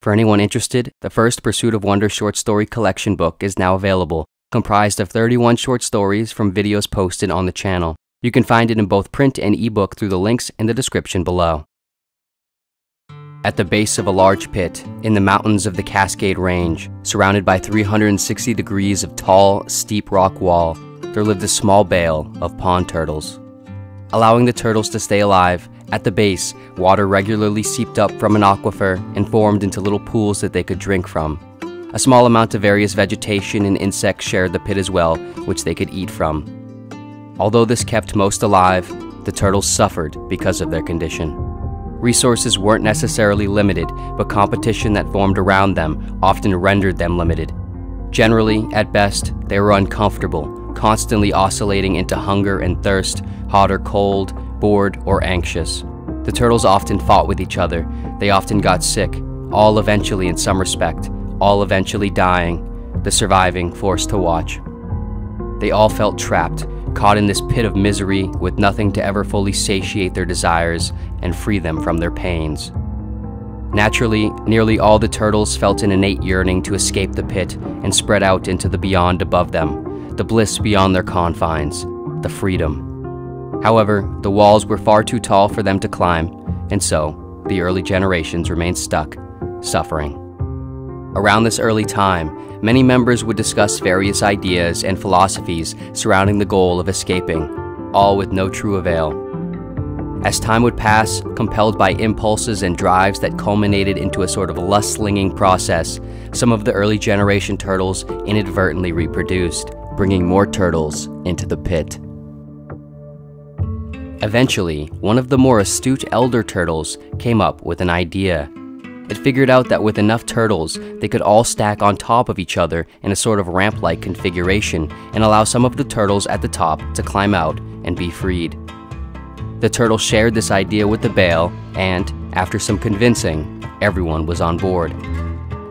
For anyone interested, the first Pursuit of Wonder short story collection book is now available, comprised of 31 short stories from videos posted on the channel. You can find it in both print and ebook through the links in the description below. At the base of a large pit, in the mountains of the Cascade Range, surrounded by 360 degrees of tall, steep rock wall, there lived a small bale of pond turtles. Allowing the turtles to stay alive, at the base, water regularly seeped up from an aquifer and formed into little pools that they could drink from. A small amount of various vegetation and insects shared the pit as well, which they could eat from. Although this kept most alive, the turtles suffered because of their condition. Resources weren't necessarily limited, but competition that formed around them often rendered them limited. Generally, at best, they were uncomfortable, constantly oscillating into hunger and thirst, hot or cold, bored or anxious. The turtles often fought with each other. They often got sick, all eventually in some respect, all eventually dying, the surviving forced to watch. They all felt trapped, caught in this pit of misery with nothing to ever fully satiate their desires and free them from their pains. Naturally, nearly all the turtles felt an innate yearning to escape the pit and spread out into the beyond above them, the bliss beyond their confines, the freedom. However, the walls were far too tall for them to climb, and so the early generations remained stuck, suffering. Around this early time, many members would discuss various ideas and philosophies surrounding the goal of escaping, all with no true avail. As time would pass, compelled by impulses and drives that culminated into a sort of lust-slinging process, some of the early generation turtles inadvertently reproduced, bringing more turtles into the pit. Eventually, one of the more astute elder turtles came up with an idea. It figured out that with enough turtles, they could all stack on top of each other in a sort of ramp-like configuration and allow some of the turtles at the top to climb out and be freed. The turtles shared this idea with the bale, and, after some convincing, everyone was on board.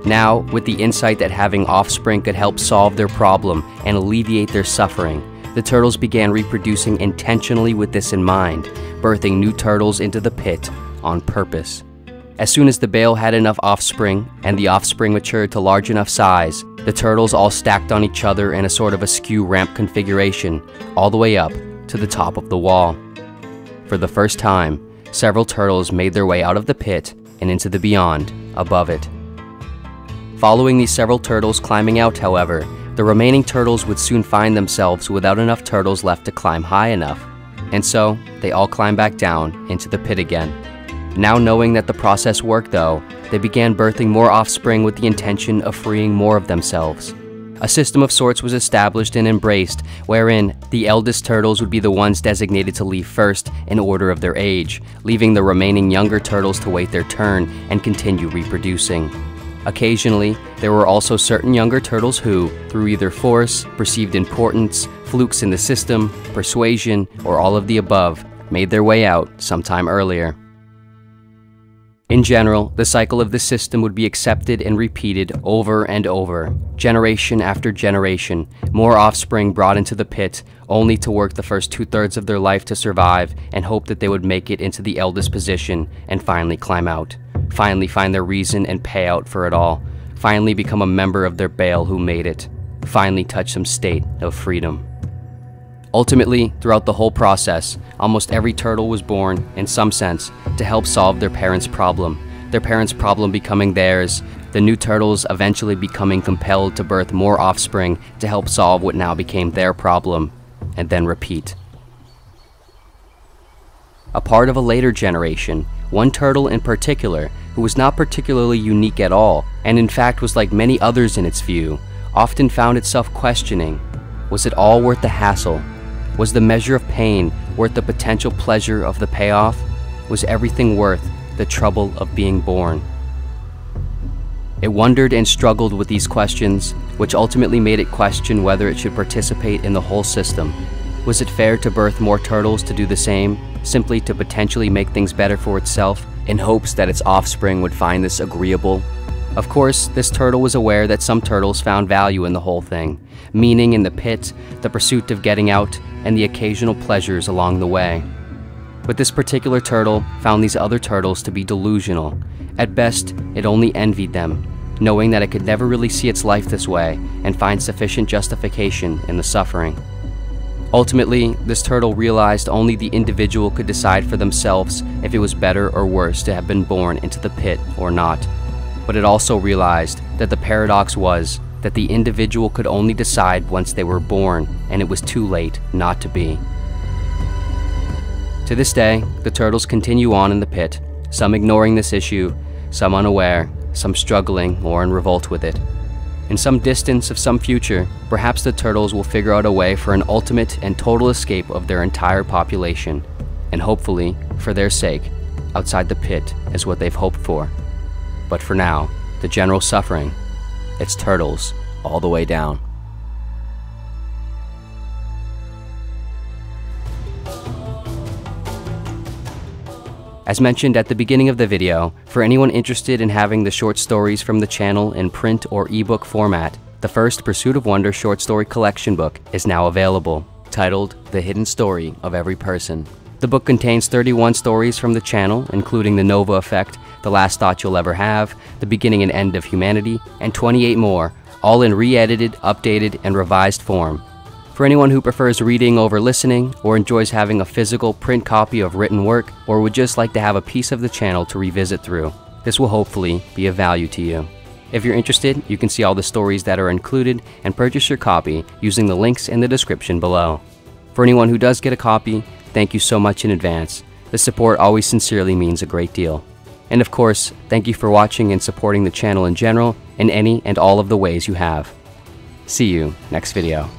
Now, with the insight that having offspring could help solve their problem and alleviate their suffering, the turtles began reproducing intentionally with this in mind, birthing new turtles into the pit on purpose. As soon as the bale had enough offspring, and the offspring matured to large enough size, the turtles all stacked on each other in a sort of askew ramp configuration, all the way up to the top of the wall. For the first time, several turtles made their way out of the pit and into the beyond above it. Following these several turtles climbing out, however, the remaining turtles would soon find themselves without enough turtles left to climb high enough, and so they all climbed back down into the pit again. Now knowing that the process worked though, they began birthing more offspring with the intention of freeing more of themselves. A system of sorts was established and embraced, wherein the eldest turtles would be the ones designated to leave first in order of their age, leaving the remaining younger turtles to wait their turn and continue reproducing. Occasionally, there were also certain younger turtles who, through either force, perceived importance, flukes in the system, persuasion, or all of the above, made their way out sometime earlier. In general, the cycle of the system would be accepted and repeated over and over, generation after generation, more offspring brought into the pit, only to work the first 2/3 of their life to survive and hope that they would make it into the eldest position and finally climb out, finally find their reason and pay out for it all, finally become a member of their bale who made it, finally touch some state of freedom. Ultimately, throughout the whole process, almost every turtle was born, in some sense, to help solve their parents' problem becoming theirs, the new turtles eventually becoming compelled to birth more offspring to help solve what now became their problem, and then repeat. A part of a later generation, one turtle in particular, who was not particularly unique at all, and in fact was like many others in its view, often found itself questioning, was it all worth the hassle? Was the measure of pain worth the potential pleasure of the payoff? Was everything worth the trouble of being born? It wondered and struggled with these questions, which ultimately made it question whether it should participate in the whole system. Was it fair to birth more turtles to do the same, simply to potentially make things better for itself, in hopes that its offspring would find this agreeable? Of course, this turtle was aware that some turtles found value in the whole thing, meaning in the pit, the pursuit of getting out, and the occasional pleasures along the way. But this particular turtle found these other turtles to be delusional. At best, it only envied them, knowing that it could never really see its life this way and find sufficient justification in the suffering. Ultimately, this turtle realized only the individual could decide for themselves if it was better or worse to have been born into the pit or not. But it also realized that the paradox was that the individual could only decide once they were born, and it was too late not to be. To this day, the turtles continue on in the pit, some ignoring this issue, some unaware, some struggling or in revolt with it. In some distance of some future, perhaps the turtles will figure out a way for an ultimate and total escape of their entire population, and hopefully, for their sake, outside the pit is what they've hoped for. But for now, the general suffering, it's turtles all the way down. As mentioned at the beginning of the video, for anyone interested in having the short stories from the channel in print or ebook format, the first Pursuit of Wonder short story collection book is now available, titled The Hidden Story of Every Person. The book contains 31 stories from the channel, including The Nova Effect, The Last Thought You'll Ever Have, The Beginning and End of Humanity, and 28 more, all in re-edited, updated, and revised form. For anyone who prefers reading over listening, or enjoys having a physical print copy of written work, or would just like to have a piece of the channel to revisit through, this will hopefully be of value to you. If you're interested, you can see all the stories that are included and purchase your copy using the links in the description below. For anyone who does get a copy, thank you so much in advance. The support always sincerely means a great deal. And of course, thank you for watching and supporting the channel in general in any and all of the ways you have. See you next video.